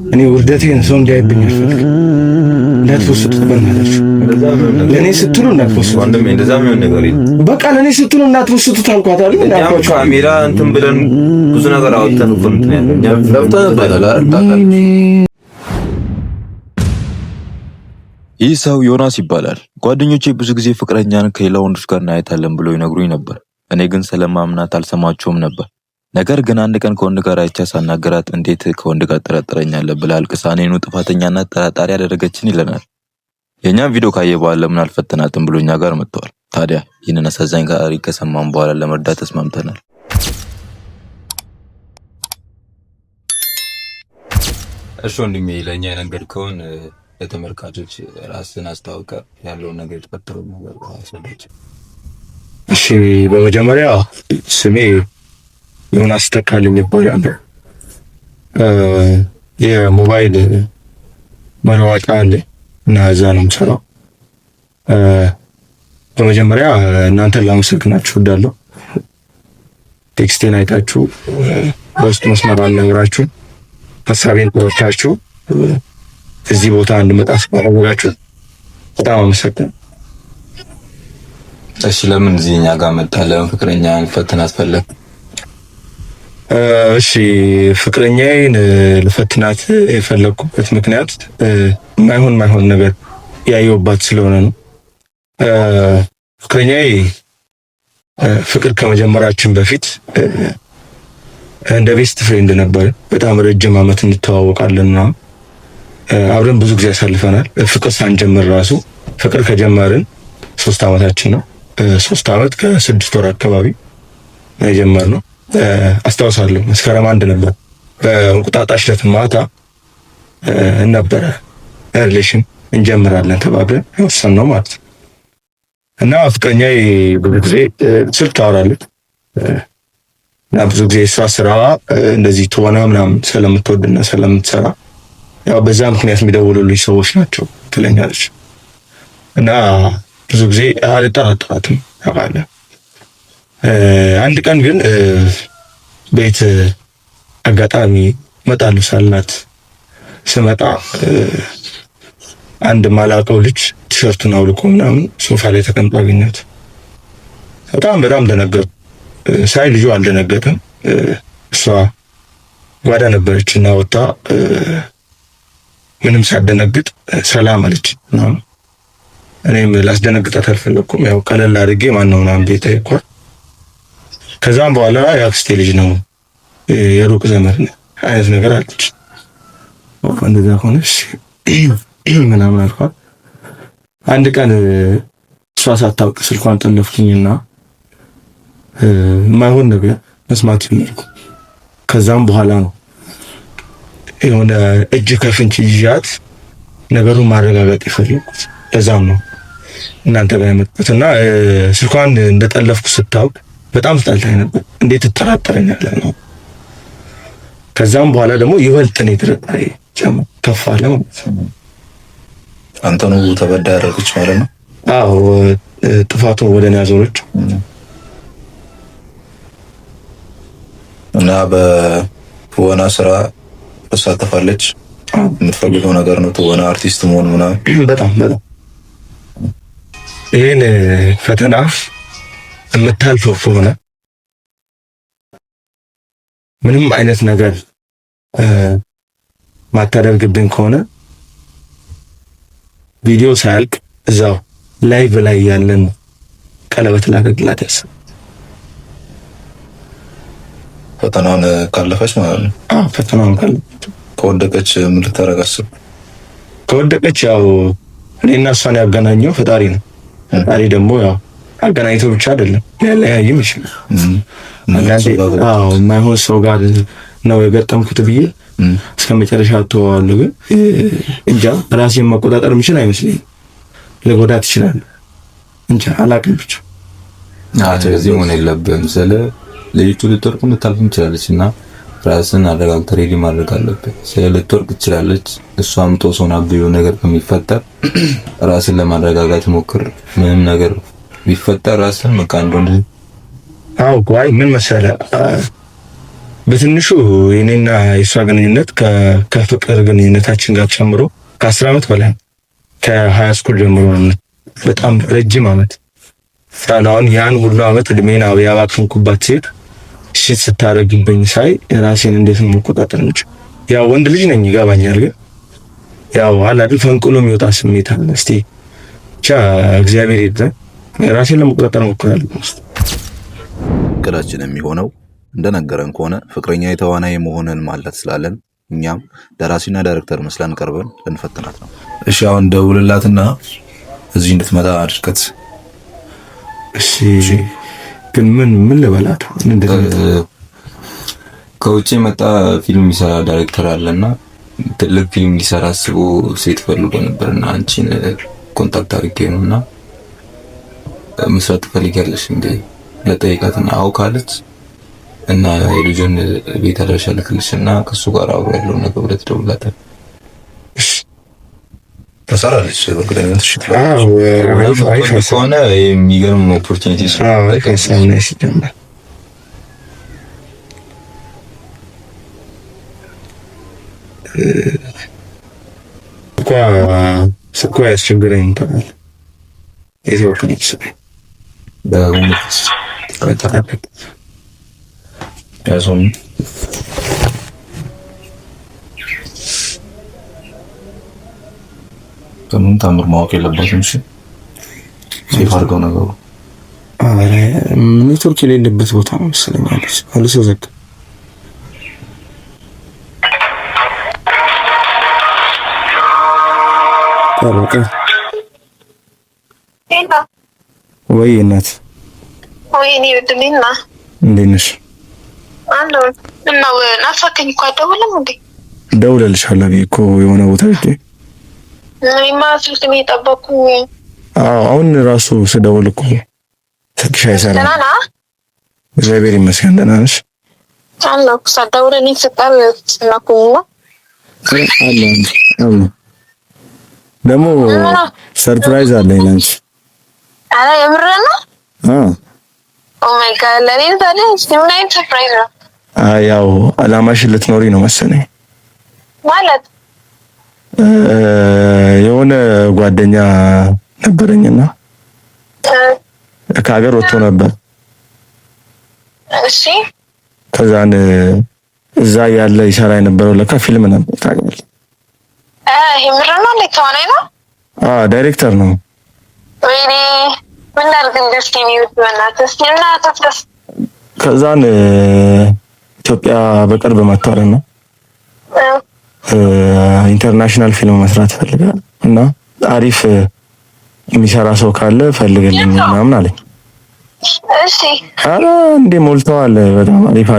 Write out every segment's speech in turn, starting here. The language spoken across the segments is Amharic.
እኔ ውርደቴን ሰው እንዲያይብኝ አልፈልግም። እንዳትወስዱት በእናታችሁ ለኔ ስትሉ እንዳትወስዱት። ወንድሜ እንደዛ የሚሆን ነገር የለም። በቃ ለኔ ስትሉ እንዳትወስዱት አልኳት አይደል? እንዳትወስዱት ካሜራ እንትን ብለን ብዙ ነገር አወጣን እኮ እንትን ያለው ይህ ሰው ዮናስ ይባላል። ጓደኞቼ ብዙ ጊዜ ፍቅረኛን ከሌላ ወንዶች ጋር እናያታለን ብሎ ይነግሩኝ ነበር። እኔ ግን ስለማምናት አልሰማቸውም ነበር። ነገር ግን አንድ ቀን ከወንድ ጋር አይቻ ሳናገራት እንዴት ከወንድ ጋር ጠረጠረኛለህ ብላ አልቅሳ እኔኑ ጥፋተኛና ጠራጣሪ ያደረገችን ይለናል። የኛን ቪዲዮ ካየ በኋላ ለምን አልፈተናትም ብሎ እኛ ጋር መጥተዋል። ታዲያ ይህንን አሳዛኝ ታሪክ ከሰማን በኋላ ለመርዳት ተስማምተናል። እሺ ወንድሜ ለኛ የነገርከውን ለተመልካቾች ራስን አስተዋውቀ ያለውን ነገር ተፈጥሮ ነገር አስረዳች። እሺ በመጀመሪያ ስሜ ዮናስ ተካልኝ ይባላል። የሞባይል መለዋወጫ አለ እና እዛ ነው የምሰራው። በመጀመሪያ እናንተን ላመሰግናችሁ እወዳለሁ። ቴክስቴን አይታችሁ በውስጥ መስመር አናግራችሁ ሀሳቤን ተወታችሁ እዚህ ቦታ እንድመጣ ስላደረጋችሁ በጣም አመሰግናለሁ። እሺ ለምን እዚህ እኛ ጋር መጣህ? ለምን ፍቅረኛን ልፈትናት ፈለግ? እሺ ፍቅረኛዬን ልፈትናት የፈለኩበት ምክንያት ማይሆን ነገር ያየውባት ስለሆነ ነው። ፍቅረኛዬ ፍቅር ከመጀመራችን በፊት እንደ ቤስት ፍሬንድ ነበር። በጣም ረጅም ዓመት እንተዋወቃለንና አብረን ብዙ ጊዜ ያሳልፈናል። ፍቅር ሳንጀምር ራሱ ፍቅር ከጀመርን 3 ዓመታችን ነው። 3 ዓመት ከ6 ወር አካባቢ ነው የጀመርነው። አስታውሳለሁ መስከረም 1 ነበር በእንቁጣጣሽ ዕለት ማታ ነበረ ሪሌሽን እንጀምራለን ተባብለን ወሰንነው ማለት ነው። እና ፍቅረኛዬ ብዙ ጊዜ ስልክ ታወራለች እና ብዙ ጊዜ ስራ እንደዚህ ትወና ምናምን ስለምትወድና ስለምትሰራ ያው በዛ ምክንያት የሚደውሉልኝ ሰዎች ናቸው ትለኛለች። እና ብዙ ጊዜ አልጠራጠራትም ያውቃለህ። አንድ ቀን ግን ቤት አጋጣሚ እመጣለሁ ሳልናት ስመጣ አንድ ማላውቀው ልጅ ቲሸርቱን አውልቆ ምናምን ሶፋ ላይ ተቀምጦ አገኘሁት። በጣም ደነገጥኩ። ሳይ ልጁ አልደነገጠም። እሷ ጓዳ ነበረች እና ወጣ ምንም ሳደነግጥ ሰላም አለች ምናምን። እኔም ላስደነግጣት አልፈለኩም። ያው ቀለል አድርጌ ማነው ምናምን ቤት አይኳል። ከዛም በኋላ የአክስቴ ልጅ ነው የሩቅ ዘመድ አይነት ነገር አለች። እንደዛ ሆነሽ ምናምን አልኳት። አንድ ቀን እሷ ሳታውቅ ስልኳን ጠለፍኩኝና የማይሆን ነገር መስማት ጀመርኩ። ከዛም በኋላ ነው የሆነ እጅ ከፍንጅ ይዣት ነገሩን ማረጋገጥ የፈለኩት። ለዛም ነው እናንተ ጋር የመጣሁትና ስልኳን እንደጠለፍኩ ስታውቅ በጣም ተጣልታኝ ነበር። እንዴት ትጠራጠረኛለህ ነው። ከዛም በኋላ ደግሞ ይበልጥ ነው የተረጣይ ከፍ አለ ማለት ነው። አንተ ነው ተበዳ ያደረገች ማለት ነው? አዎ ጥፋቱን ወደ እኔ አዞረች እና በትወና ስራ ተሳተፋለች። የምትፈልገው ነገር ነው ትወና አርቲስት መሆን ምናምን። በጣም ይሄን ፈተና የምታልፈው ከሆነ ምንም አይነት ነገር ማታደርግብን ከሆነ ቪዲዮ ሳያልቅ እዛው ላይቭ ላይ ያለን ቀለበት ላደርግላት ያሰብ ፈተናውን ካለፈች ማለት ነው። ፈተናውን ካለፈች ከወደቀች ምን ልታረግ አስብ? ከወደቀች ያው እኔና እሷን ያገናኘው ፈጣሪ ነው። ፈጣሪ ደግሞ ያው አገናኝቶ ብቻ አይደለም ሊያለያይም ይችላል። የማይሆን ሰው ጋር ነው የገጠምኩት ብዬ እስከ መጨረሻ ተዋዋለሁ። ግን እንጃ ራሴን መቆጣጠር የምችል አይመስለኝም። ለጎዳት ይችላል እንጃ አላቅም ብቻ ስለዚህ ሆነ የለብህም ስለ ልጅቱ ልትወርቅ ልታልፍ ትችላለች እና ራስን አረጋግተህ ሬዲ ማድረግ አለብህ። ስለ ልትወርቅ ትችላለች እሷም ጦሶና ቢሉ ነገር ከሚፈጠር ራስን ለማረጋጋት ሞክር። ምንም ነገር ቢፈጠር ራስን መካ እንደሆነ ቆይ ምን መሰለህ በትንሹ የኔና የሷ ግንኙነት ከፍቅር ግንኙነታችን ጋር ጨምሮ ከ10 ዓመት በላይ ከሃይ ስኩል ጀምሮ በጣም ረጅም ዓመት ታላውን ያን ሁሉ ዓመት እድሜን ያባከንኩባት ሴት ሽት ስታረግብኝ ሳይ ራሴን እንዴት ነው መቆጣጠር እንጂ ያው ወንድ ልጅ ነኝ ይገባኛል። ግን ያው አላድል ፈንቅሎ የሚወጣ ስሜት አለ። እስቲ ብቻ እግዚአብሔር ይርዳኝ ራሴን ለመቆጣጠር ሞክራለሁ። እቅዳችን የሚሆነው እንደነገረን ከሆነ ፍቅረኛ የተዋናይ መሆንን ማለት ስላለን እኛም ደራሲና ዳይሬክተር መስለን ቀርበን ልንፈትናት ነው። እሺ አሁን ደውልላትና እዚህ እንድትመጣ አድርገት። እሺ ግን ምን ልበላት? ከውጭ የመጣ ፊልም የሚሰራ ዳይሬክተር አለና ትልቅ ፊልም ሊሰራ አስቦ ሴት ፈልጎ ነበርና አንቺን ኮንታክት አድርጌ ነውና መስራት ትፈልጊያለሽ እንዴ ለጠይቃትና አውቃለች እና የልጁን ቤት አድራሻ ልክልሽና ከሱ ጋር አብሮ ያለው ነገር ወደ ትደውላታል። ተሰራለች በግለኝነት ሽክላ ከሆነ የሚገርም ኦፖርቹኒቲ ስኳ ያስቸግረኝ ይባላል። የዘወርክነች በእውነት ያዞም ከምን ታምር ማወቅ የለባትም። እሺ ሴፍ አድርገው ነገሩ። ኔትወርክ የሌለበት ቦታ ነው መሰለኝ አለች። አልሶ ዘግ ታረቀ ወይ እናት ወይ እኔ ወድሜና እንዴት ነሽ? አለው እናው ናፈቀኝ እኮ አደውልም እንዴ? ደውለልሻለሁ እኮ የሆነ ቦታ ሄጄ እኔማ ስልክ ነው የጠበኩኝ። አሁን ራሱ ስደውል እኮ ስልክሽ አይሰራም። ደህና ነህ? እግዚአብሔር ይመስገን። ደህና ነሽ? አለው ሳደውልልኝ ስጣል ስናኩኝማ አለ ደግሞ ሰርፕራይዝ አለኝ ላንቺ። አረ የምርህ ነው? ኦ ማይ ጋድ ለኔ ታዲያ ምን አይነት ሰርፕራይዝ ነው? ያው አላማሽን ልትኖሪ ነው መሰለኝ። ማለት የሆነ ጓደኛ ነበረኝና ከሀገር ወጥቶ ነበር። እሺ ከዛን እዛ ያለ ይሰራ የነበረው ለካ ፊልም ነበር ታውቃለህ። የምር ነው? እንዴት ተዋናይ ነው? ዳይሬክተር ነው። ወይኔ ምን አድርገን ደስ የሚሉት በእናትህ እና ተፍተስ ከዛን ኢትዮጵያ በቅርብ መጥቷልና ኢንተርናሽናል ፊልም መስራት ፈልጋለሁ እና አሪፍ የሚሰራ ሰው ካለ ፈልግልኝ ምናምን አለኝ። እሺ አረ እንዴ ሞልተዋል በጣም አሪፍ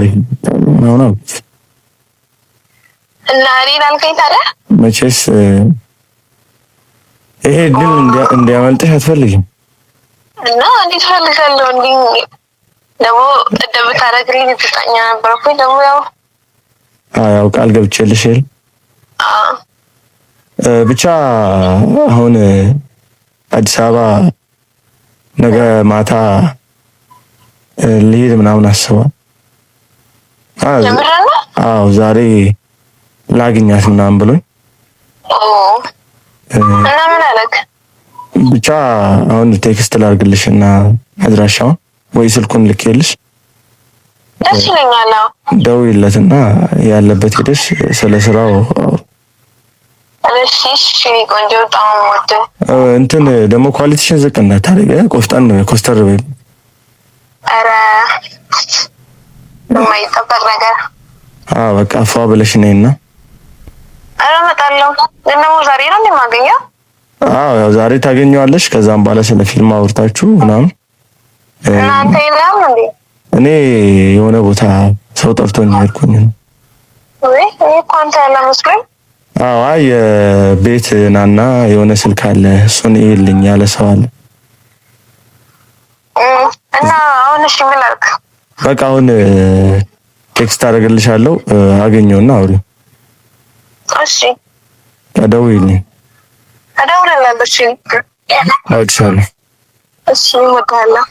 ምናምን አልኩት። እና እኔን አልከኝ ታዲያ መቼስ ይሄ ድል እንዲያመልጥሽ አትፈልጊም? እና እንዴት ፈልጋለሁ እንዴ ደግሞ ቅድም ታረግልኝ ትጣኛ ነበር እኮ ደግሞ ያው ቃል ገብቼልሽ ይል ብቻ አሁን አዲስ አበባ ነገ ማታ ልሄድ ምናምን አስባለሁ። ዛሬ ላግኛት ምናምን ብሎኝ እና ምን አለክ? ብቻ አሁን ቴክስት ላድርግልሽና አድራሻውን ወይ ስልኩን ልኬልሽ ደስ ይለኛል። ደውይለትና ያለበት ሄደሽ ስለ ስራው እሺ ቆንጆ በጣም ወደ እንትን ደግሞ ኳሊቲሽን ዝቅ እንዳታደርጊ ቆፍጣን ኮስተር በይ። ኧረ የማይጠበቅ ነገር በቃ ፏ ብለሽ ነይና። ኧረ እመጣለሁ። ደግሞ ዛሬ ነው የማገኘው? ያው ዛሬ ታገኘዋለሽ። ከዛም በኋላ ስለ ፊልም አውርታችሁ ምናምን እናንተ የለም እንዴ? እኔ የሆነ ቦታ ሰው ጠርቶኝ ሄድኩኝ ነው። ወይ እኮ አንተ ያለመስሎኝ። አዎ አይ ቤት ናና የሆነ ስልክ አለ እሱን ይልኝ ያለ ሰው አለ እና አሁን እሺ ምን አልክ? በቃ አሁን ቴክስት አደርግልሻለሁ አገኘውና አውሪው። እሺ ደውይልኝ። እደውልልሃለሁ። እሺ አውጥሻለሁ። እሺ እወጣለሁ።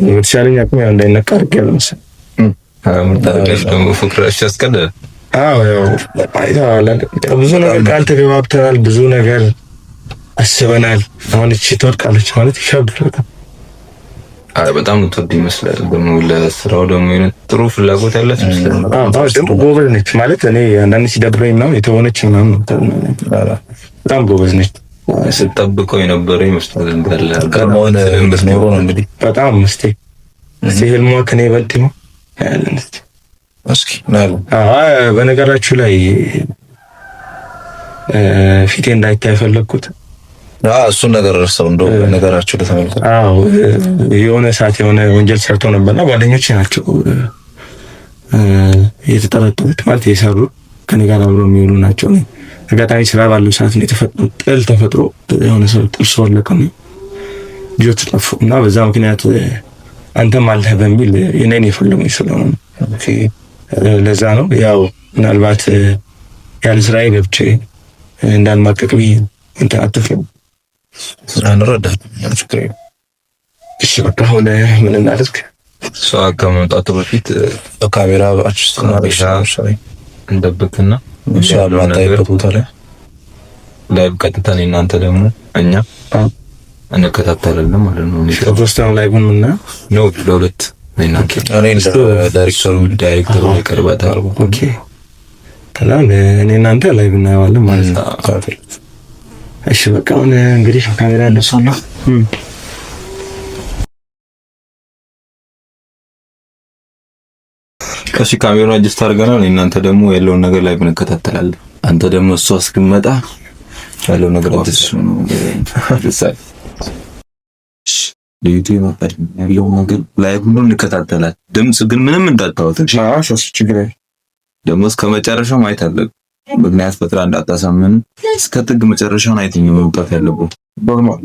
ወጥሻለኝ አቅም ያው እንዳይነካ አድርጌያለሁ መሰለኝ። ምርታለሽ ደግሞ ፍቅራሽ ያስቀደ። አዎ ያው ብዙ ነገር ቃል ተገባብተናል፣ ብዙ ነገር አስበናል። አሁን እቺ ትወድቃለች ማለት ይከብዳል። አይ በጣም ትወድ ይመስላል። ደግሞ ለስራው ደግሞ ጥሩ ፍላጎት ያላት ይመስላል። ደግሞ ጎበዝ ነች ማለት እኔ አንዳንዴ ሲደብረኝ ምናምን የተሆነች ምናምን በጣም ጎበዝ ነች። ስጠብቀው የነበረ ይመስላል እንዳለ ከመሆነ ኖሮ ነው እንግዲህ በጣም ምስቴ ህልሟ ከኔ ይበልጥ ነው ያለን። እስኪ ናሉ በነገራችሁ ላይ ፊቴ እንዳይታይ ፈለግኩት። እሱን ነገር እርሰው እንደው ነገራችሁ ለተመልካች። የሆነ ሰዓት የሆነ ወንጀል ሰርቶ ነበርና ጓደኞቼ ናቸው የተጠረጠሩት ማለት የሰሩ ከኔ ጋር አብረው የሚውሉ ናቸው። አጋጣሚ ስራ ባለው ሰዓት ነው የተፈጠረው። ጥል ተፈጥሮ የሆነ ሰው ጥርሱ ወለቀ ነው ልጆች ጠፉ እና በዛ ምክንያት አንተም አለህ በሚል የኔን የፈለጉኝ ስለሆነ ለዛ ነው ያው ምናልባት ያለ ስራዬ ገብቼ እንዳልማቀቅ ብዬ እንትን አትፍረም። እንረዳለን። ችግር የለም። እሺ በቃ አሁን ምን እናድርግ? ሰው ከመምጣቱ በፊት በካሜራ አችስትና እንደብቅና ኢንሻአላህ ታይበት ቦታ ላይ ቀጥታ እናንተ ደግሞ እኛ እንከታተላለን ማለት ነው። ፕሮግራም ላይ ቡንና ነው ለሁለት እናንተ ዳይሬክተሩ ይቀርባታል። ኦኬ ከላም እኔ እናንተ ላይ ብናየዋለን ማለት ነው። እሺ በቃ አሁን እንግዲህ ካሜራ ያነሳና እሺ ካሜራውን አጅስት አድርገናል። እናንተ ደግሞ ያለውን ነገር ላይ እንከታተላለን። አንተ ደግሞ እሷ እስክመጣ ያለው ነገር አትስሱ። ልዩቱ ይመጣል ያለው ነገር ላይ ሁሉ እንከታተላለን። ድምጽ ግን ምንም እንዳታወጥ። እሺ ችግር ደግሞ እስከ መጨረሻው ማየት አለብን። ምክንያት ፈጥራ እንዳታሳምን እስከ ጥግ መጨረሻውን አይተኝ መውጣት ያለበት ኖርማል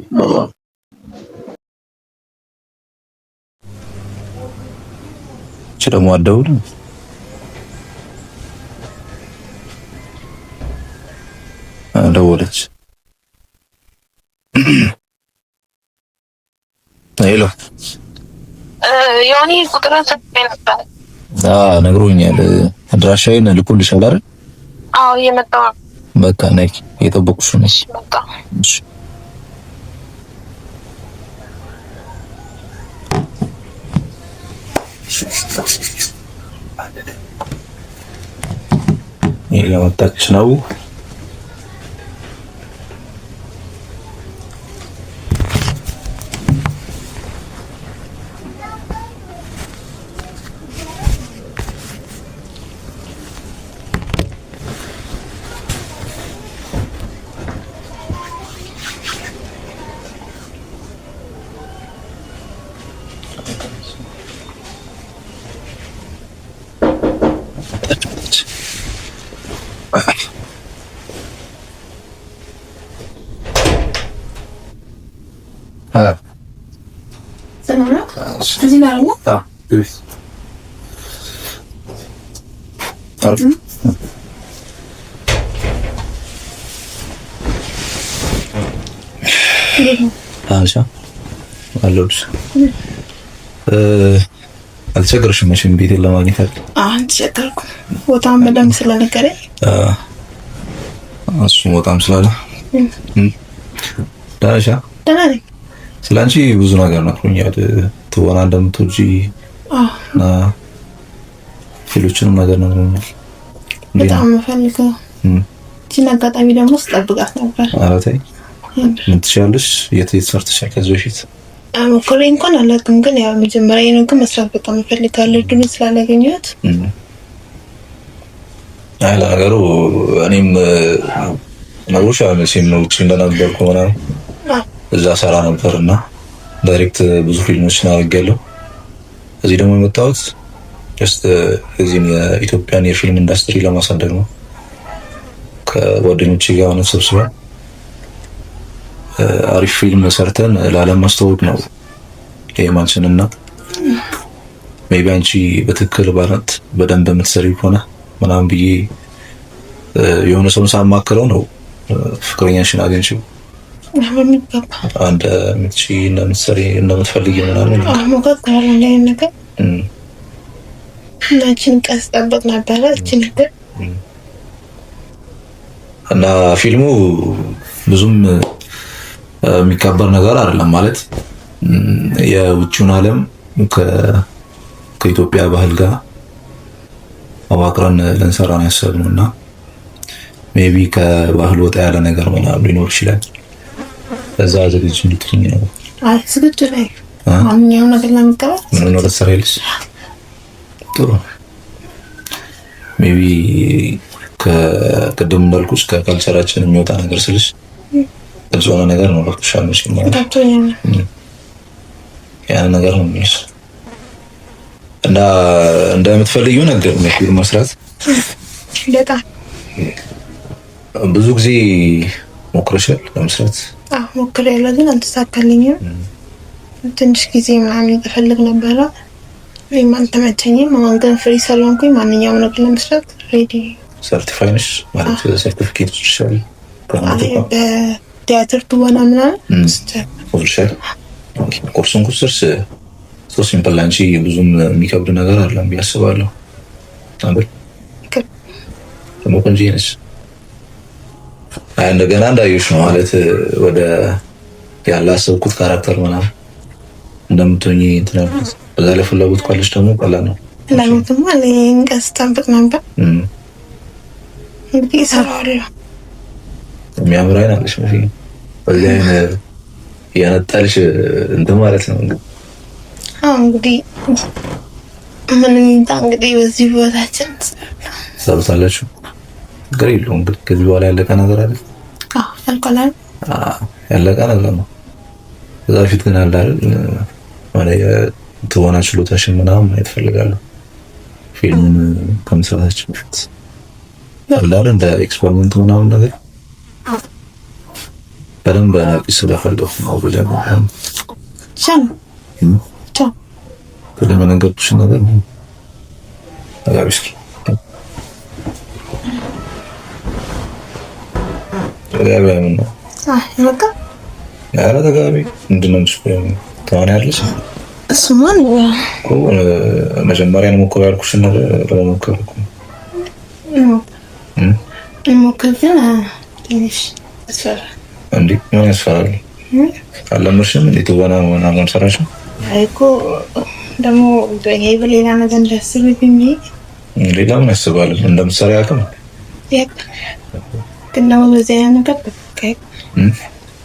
ደግሞ አደውል ደወለች። ሄሎ ዮኒ ቁጥሩን ሰጥቶኝ ነበር። ነግሮኛል። አድራሻዬን ልኩልሻል አይደል? አዎ እየመጣሁ ነው። በቃ ነይ፣ እየጠበቁሽ ነው። በቃ እሺ እየመጣች ነው። አልቸገርሽም መቼም ቤቴን ለማግኘት አይደል? አልቸገርኩም። ቦታውን በደንብ ስለነገረኝ እሱ ቦታም ስላለ ዳሻ ደህና ነኝ። ስላንቺ ብዙ ነገር ነግሮኛል። ትወና እንደምትወጂ እና ሌሎችንም ነገር ነግሮኛል። በጣም የምፈልገው እቺን አጋጣሚ ደግሞ ስጠብቃት ነበር። ኧረ ተይ ምን ትችያለሽ? የት ሰርተሻል ከዚህ በፊት? ሞክሬ እንኳን አላውቅም፣ ግን ያው መጀመሪያ ነው ግን መስራት በጣም እፈልጋለሁ እድሉን ስላላገኘሁት። አይ ለነገሩ እኔም ነግሮሻል መቼም ነው ውጪ እንደነበርኩ ምናምን እዛ ሰራ ነበርና ዳይሬክት ብዙ ፊልሞችን አድርጌያለሁ። እዚህ ደግሞ የመጣሁት ጀስት እዚህን የኢትዮጵያን የፊልም ኢንዱስትሪ ለማሳደግ ነው። ከጓደኞቼ ጋር ሆነን ሰብስበን አሪፍ ፊልም ሰርተን ለዓለም ማስተዋወቅ ነው የማንችን እና ሜቢ አንቺ በትክክል ባላት በደንብ የምትሰሪ ከሆነ ምናምን ብዬ የሆነ ሰውን ሳማክረው ነው ፍቅረኛሽን አገኝሽው አንድ ምትሺ እንደምትሰሪ እንደምትፈልጊ ምናምን ሞከርኩኝ ላይ ነገር እናችን ቀስ ጠብቅ ነበረ እቺ ነገር እና ፊልሙ ብዙም የሚከበር ነገር አይደለም ማለት የውጭውን ዓለም ከኢትዮጵያ ባህል ጋር አዋቅረን ልንሰራ ነው ያሰብነው እና ሜቢ ከባህል ወጣ ያለ ነገር ምናምን ሊኖር ይችላል። በዛ ዝግጁ እንድትሆኝ ነው። አይ ዝግጁ ነኝ። ማንኛውም ነገር ለመቀበል ምን ነው ለሰራይልሽ ጥሩ ሜቢ ከቅድም እንዳልኩሽ ከካልቸራችን የሚወጣ ነገር ስልሽ ግልጽ የሆነ ነገር ነው ለፍሻል ነው ማለት ያን ነገር ነው የሚልሽ እና እንደምትፈልጊው ነገር ነው ፊልም መስራት በጣም ብዙ ጊዜ ሞክረሻል ለመስራት? አዎ ሞክሬያለሁ፣ ግን አልተሳካልኝም። ትንሽ ጊዜ ምናምን እፈልግ ነበረ ወይም አልተመቸኝም። አሁን ግን ፍሪ ስለሆንኩኝ ማንኛውም ነገር ለመስራት ሬዲ ሰርቲፋይ ነሽ ማለት ሰርቲፊኬት ይችላል በቲያትር ትወና ምናምን ወርሻል ኮርሱን ኩስርስ ሶ ሲምፕል አንቺ ብዙም የሚከብድ ነገር አይደለም ብዬ አስባለሁ። ታምብል ደግሞ ቆንጆ ነሽ። እንደገና እንዳየሽ ነው ማለት ወደ ያላሰብኩት ካራክተር ምናምን እንደምትሆኚ እንትን ያልኩት በዛ ላይ ፍላጎት ካለሽ ደግሞ ቀላል ነው። ፍላጎትማ እኔን ቀስ ጠብቅ ነበር እንግዲህ እሰራዋለሁ። የሚያምር አይን አለሽ መቼም በዚህ አይነት ያነጣልሽ እንትን ማለት ነው እንግዲህ እንግዲህ ምን ይንጣ እንግዲህ በዚህ ቦታችን ሰብሳላችሁ ነገር የለውም። እንግዲህ ከዚህ በኋላ ያለቀ ነገር አለ። ያልቆላል ያለቀ ነገር ነው። ከዛ በፊት ግን አለ አይደል ማለት ትወና ችሎታሽን ምናምን ማየት እፈልጋለሁ። ፊልም ከመስራታችን በፊት አላለ እንደ ኤክስፐሪመንት ምናምን ነገር በደንብ አናውቅሽ ስለፈልገው ነው ብለን ቻው ለመነገርኩሽ ነገር ነው አጋቢስኪ ተጋቢ ምን ነው በቃ ያለ ተጋቢ ምንድን ነው ተዋና ያለሽ እሱማ ነው መጀመሪያ ነው ሞክረው ያልኩሽ ነገር ለመሞከር እኮ ሞክር ግን ትንሽ ያስፈራል። እንዴ ምን ያስፈራል? አለምሽም እንዴ ትወና ምናምን ሰራሽው? አይ እኮ ደግሞ ይሄ በሌላ ነገር እንዳስብብኝ ሌላ ምን ያስባል? እንደምትሰሪ አቅም ግን ደግሞ በዚህ አይነት ነገር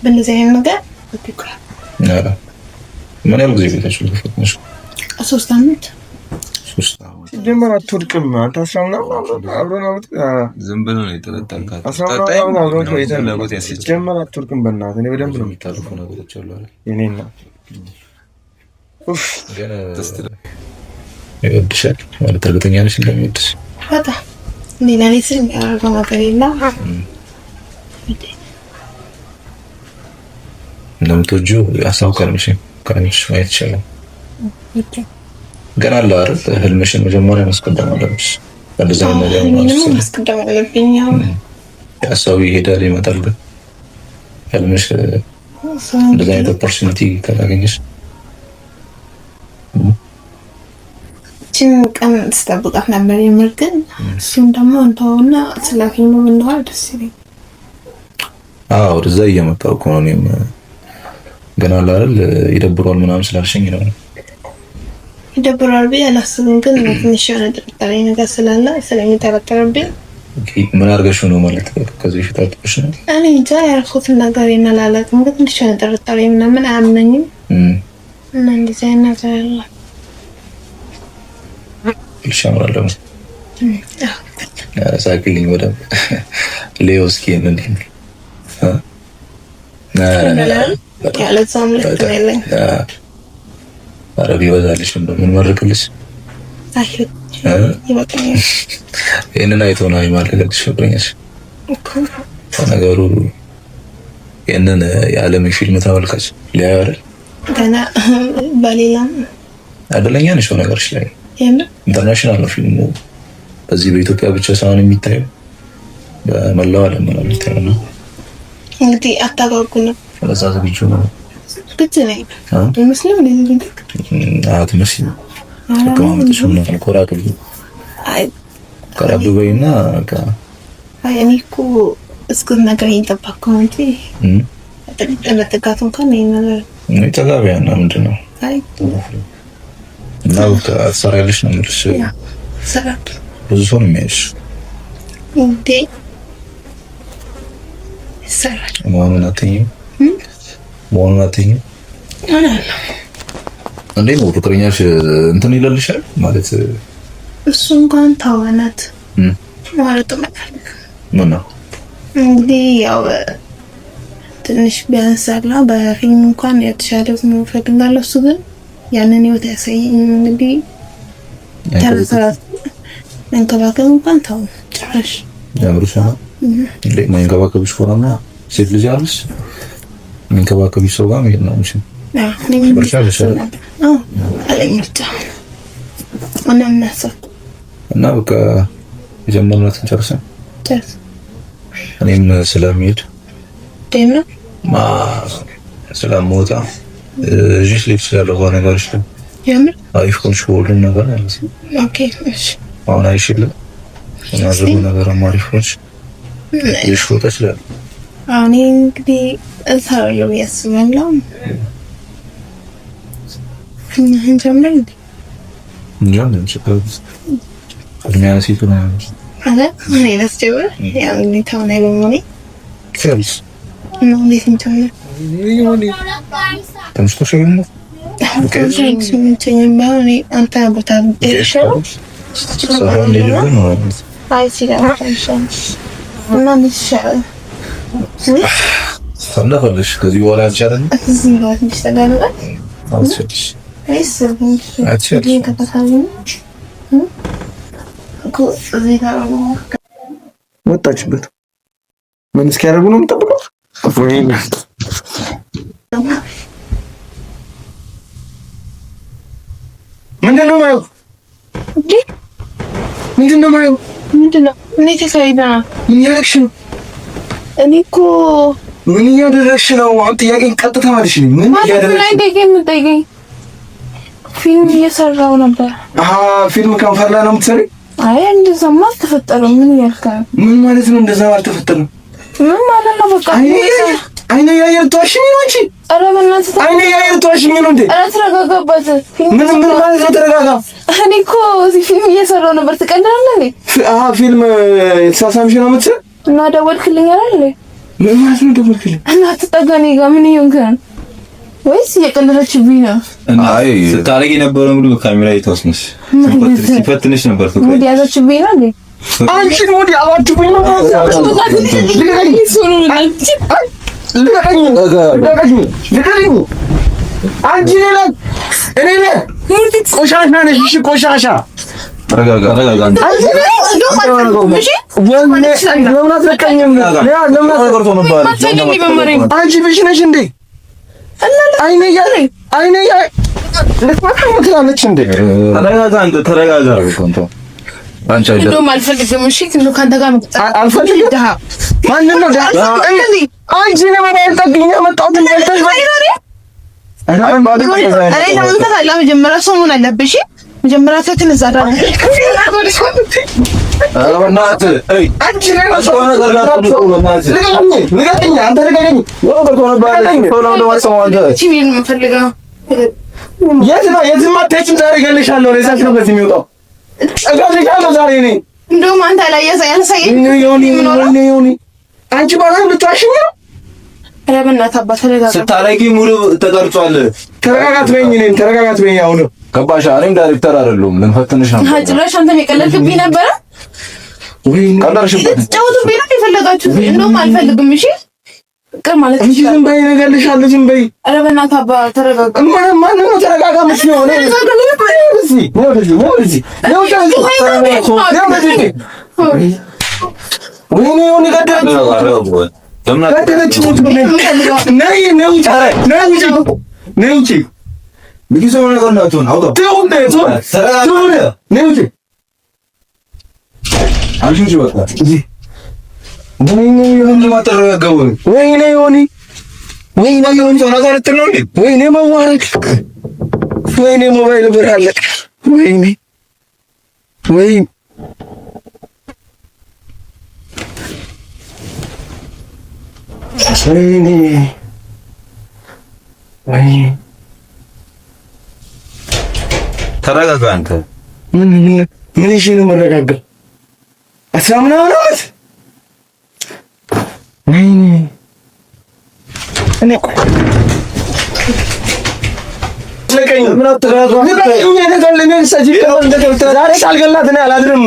በእንደዚህ አይነት ነገር ምን ያህል ጊዜ ቤታችሁ ልትፈትነሽ? 3 ዓመት ጀመር አትወድቅም። አንተ 10 ምናምን አብረን ዝም ብሎ ነው የተለጠልካት። 10 ምናምን አብረን ቆይተን ጀመር አትወድቅም። በእናትህ እኔ በደንብ ነው የሚታረፉ ነገሮች አሉ አይደል? የኔና ገና ይወድሻል ማለት እርግጠኛ ነሽ እንደሚወድሽ? በጣም ሌላ ስል ያደረገው ነገር የለም። እንደምትወጂው ያሳውቃል። ከአንቺ ማየት ይችላል። ገና አለ አይደል? ህልምሽን መጀመሪያ ማስቀደም አለብሽ። እንደዛ ነገር ነው ማስቀደም አለብኝ። ያሳው ይሄዳል ይመጣል። ግን ህልምሽ እንደዛ አይነት ኦፖርቹኒቲ ካገኘሽ ቀን ስጠብቃት ነበር የምር ግን እሱም ደግሞ እንተውና ስለ ፊልሙ ብንዋል ደስ ይለኝ። ወደዛ እየመጣሁ እኮ ነው እኔም ገና አለ አይደል ይደብረዋል ምናምን ስላልሽኝ ነው። ይደብራል ብዬ አላስብም፣ ግን ትንሽ የሆነ ጥርጣሬ ነገር ስላለ ስለሚጠረጠርብኝ ምን አድርገሽ ነው ማለት ከዚህ በፊት አጥብሽ ነው? እኔ እንጃ ያልኩትን ነገር ይናላላቅም፣ ግን ትንሽ የሆነ ጥርጣሬ ምናምን አያምነኝም እና እንደዚህ አይነት ነገር አለ ይሻምራል ደግሞ ሳይክሊንግ በደንብ ሌዮ እስኪ እንዴ ያለዛም ልክ ነኝ። ኧረ ቢበዛልሽ ምን መርቅልሽ? አይ ይበቃኛል። ይሄንን አይቶ ነው የማልገልጽ ፍቅረኛሽ እኮ ነገሩ። ይሄንን የዓለም ፊልም ተመልካች ሊያየው አይደል? ገና በሌላም አይደለኛ ነሽ ነገርሽ ላይ ኢንተርናሽናል ነው ፊልሙ። በዚህ በኢትዮጵያ ብቻ ሳይሆን የሚታየው በመላው ዓለም ነው የሚታየው ነው። እንግዲህ አታጓጉና ለዛ ዝግጁ ነው ግድ ነኝ ይመስልም ለዚህ አትመስል ተቀማምጥሽ ምን ነው ኮራክል አይ ቀረብ በይና አይ እኔ እኮ እስከ ነገር እየጠበቅኩ ነው እንጂ ለተጋቱ እንኳን ነኝ ነገር ነው ተጋቢያና ምንድነው? አይ እና አሰራልሽ ነው የምልሽ። ሰራ ብዙ ሰው ነው የሚያይሽ እንዴ ሰራ መሆኑን አትይኝም መሆኑን አትይኝም እንዴ ነው ፍቅረኛሽ እንትን ይላልሻል ማለት እሱ እንኳን ታወናት ማለት ምን ነው እንግዲህ ያው ትንሽ ቢያንሳላ በፊልም እንኳን የተሻለ ነው ፈልጋለሁ። እሱ ግን ያንን ህይወት ያሳየኝ እንግዲህ ተረሳት መንከባከብ እንኳን ታው ጭራሽ ያምሩሻ መንከባከብሽ ኮራና ሴት ልጅ አለሽ መንከባከብሽ ሰው ጋር መሄድ ነው እንጂ እና በቃ የጀመርናትን ጨርሰን እኔም ስለሚሄድ ደምና ስለምወጣ እዚህ ልጅ ስላለው ነገሮች ግን የምር አሪፍ ኮንሽ ሁሉም ነገር ማለት ነው። ኦኬ እሺ አሁን አይሽልም እናዘሩ ነገር አሪፍ ኮንሽ ይሽፎታ ይችላል። እኔ እንግዲህ እሰራለሁ ያስባለሁ እንጀምር እንጀምር ሲቱ ነው አለ እኔ ለስጀምር ያው እንግዲህ ታውናይ በመሆኔ ከብስ ነው እንዴት እንጀምር ተምስቶሽ ነው አንተ ቦታ ይሻላል ሰራን ልጅ ነው አይ ሲጋራ እና ይሻላል ፈለሽ ከዚህ በኋላ አልቻለም እዚህ ጋር ይስተጋባ አውጥሽ አይሰብም ከተታዩ እኮ እዚህ ጋር ወጣችበት ምን እስኪያደርጉ ነው የምጠብቀው? ወይኔ ምንድነው ማየው? ምንድነው ማየው? ምንድነው? ምን ተካሂዳ? ምን ያደረግሽ ነው? እኔ እኮ ምን እያደረግሽ ነው? አሁን ጥያቄን ቀጥታ ማለሽ ነው። ምን እያደረግሽ? ፊልም እየሰራው ነበር። ፊልም ከንፈር ላይ ነው የምትሰሪው? አይ እንደዛማ አልተፈጠረም። ምን ያልካል? ምን ማለት ነው እንደዛ አልተፈጠረም? ምን ማለት ነው? በቃ አይኔ ያየር ተዋሽኝ ነው እንጂ። ኧረ በእናትህ አይኔ ያየር ተዋሽኝ ነው እንዴ? ኧረ ተረጋጋበት። ምን ማለት ነው ተረጋጋ? እኔ እኮ እዚህ ፊልም እየሰራው ነበር። ትቀልዳለህ እንዴ? ፊልም የተሳሳምሽ ነው የምትሰሪው? እና ደወልክልኝ አይደል? ምን ማለት ነው ደወልክልኝ? እና ተጠጋኔ ጋር ምን ይሆንከን? ወይስ እየቀለደችብኝ ነው? አይ ስታረጊ የነበረው ሙሉ ካሜራ እየተወስነሽ ሲፈትንሽ ነበር። ሙድ ያዘችብኝ ነው እንዴ? አንቺ ሙድ ያዘችብኝ ነው። አንቺ ሌላ እኔ ነኝ ቆሻሻ ነሽ። እሺ ቆሻሻ ተረጋጋ። አንቺ ብሽ ነሽ እንዴ? አይኔ ልትመታለች እንዴ? ተረጋጋ። አንቺ እንደውም አልፈልግም። እሺ እንደው ካንተ ጋር አልፈልግም። ማንን ነው አንቺ ነው የማይጠግኝ ያመጣሁት እንደልተሽ መጀመሪያ ሰው መሆን አለብሽ። መጀመሪያ ሰትን እዛ ዳር የትም አትሄጂም። ዛሬ እገልሻለሁ። እዛች ነው በዚህ የሚወጣው እገልሻለሁ ዛሬ እኔ እንደውም አንተ ላይ ያሳየኝ አንቺ ባላም ልትዋሽኝ ነው። ኧረ በእናትህ አባት ተረጋጋ። ስታረጊ ሙሉ ተቀርጿል። ተረጋጋት በይኝ። እኔን ተረጋጋት በይኝ። አሁን ገባሽ? እኔም ዳይሬክተር አይደለሁም። ልንፈትንሽ ነው። ጭራሽ አንተም የቀለድክብኝ ነበረ። ወይ ቀለድሽበት። ልትጫወቱብኝ ነው የፈለጋችሁት? እንደውም አልፈልግም። እሺ ፍቅር ማለት እንጂ ዝም በይ እነግርልሻለሁ። ዝም በይ። ኧረ በእናትህ አባ ተረጋጋ። ማን ነው ተረጋጋ? መስሎ ነው ወይኔ ሞባይል ብር አለቀ። ወይኔ ተረጋጋ አንተ። ምን እሺ ነው መረጋጋት? 10 ምናምን ዓመት ወይኔ እኔ ምን አትረጋጋ? ዛሬ ሳልገላት እኔ አላድርም።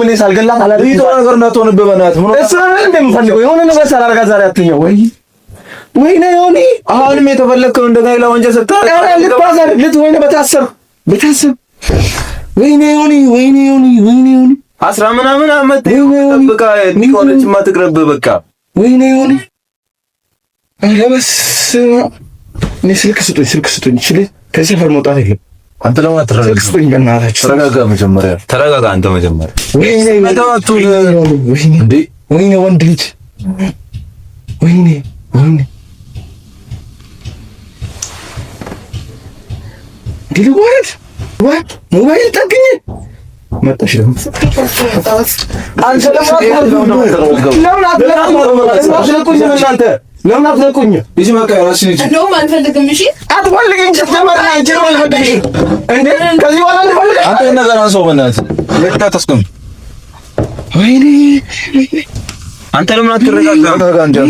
እኔ ሳልገላት አላድርም። ይሄ ነገር እንዳትሆንብህ በእናትህ ምን እሱ ነው እንደምፈልገው የሆነ ነገር ሳላደርጋት ዛሬ አትኛው። ወይኔ ዮኒ አሁንም የተፈለከው እንደገና ሌላ ወንጀል ወይኔ በታሰብ ወይኔ ዮኒ 10 ምናምን ዓመት በቃ ኒኮለች ማትቅረብ በቃ ወይኔ ዮኒ አለበስማ እኔ ስልክ ስጡኝ ይችላል። ከዚህ ሰፈር መውጣት የለም። አንተ ለምን አትረጋጋም? ስጡኝ በእናታችሁ። ተረጋጋ መጀመሪያ ተረጋጋ። አንተ መጀመሪያ ወይኔ ወንድ ልጅ ወይኔ ዲሉ ወርድ ሞባይል ጠግኝ መጣሽ ደግሞ ለምን አትለቁኝ? እዚህ ማካራሽ ነኝ ነው ማንፈልግም። እሺ አትፈልግኝ ስትጀምር አንቺ ነው ማልፈልግሽ እንዴ? ከዚህ በኋላ እንፈልግ አንተ ነገር አንሰው በእናትህ ለካ ተስከም ወይኔ አንተ ለምን አትረጋጋ? ተረጋጋ እንጂ አንተ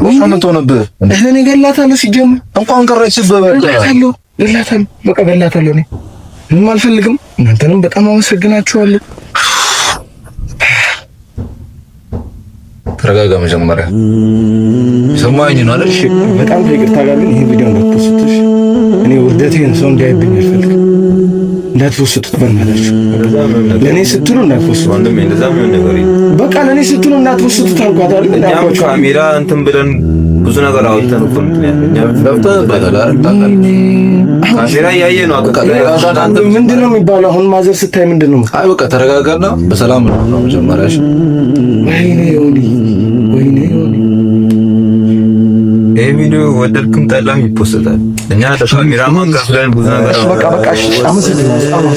ወፋን ተሆነብህ እኔ ገላታለሁ። ሲጀምር እንኳን ቀረችብህ ገላታለሁ በቃ ገላታለሁ። እኔ ምንም አልፈልግም። እናንተንም በጣም አመሰግናችኋለሁ። ተረጋጋ መጀመሪያ ሰማኝ ነው አይደል? እሺ በጣም ይቅርታ ጋር ግን ይሄ ቪዲዮ እንዳትፖስቱሽ። እኔ ውርደቴን ሰው እንዳይብኝ አልፈልግም። እንዳትፖስቱት በእናታችሁ። ለኔ ስትሉ እንዳትፖስቱ ወንድሜ። እንደዛ ምን ነገር በቃ ለኔ ስትሉ እንዳትፖስቱት ታውቃት አይደል? እኛም ካሜራ እንትን ብለን ብዙ ነገር አውጥተን እኮ እኛ ለፍተንበታል አይደል? ካሜራ እያየ ነው አንተ ምንድነው የሚባለው? አሁን ማዘር ስታይ ምንድነው? አይ በቃ ተረጋጋና በሰላም ነው መጀመሪያ። እሺ ወይኔ ዮኒ ይሄ ቪዲዮ ወደድክም ጠላም ይፖስታል። እኛ ለካሜራማን ከፍለን ብዙ ነገር በቃ እሺ አመሰግናለሁ።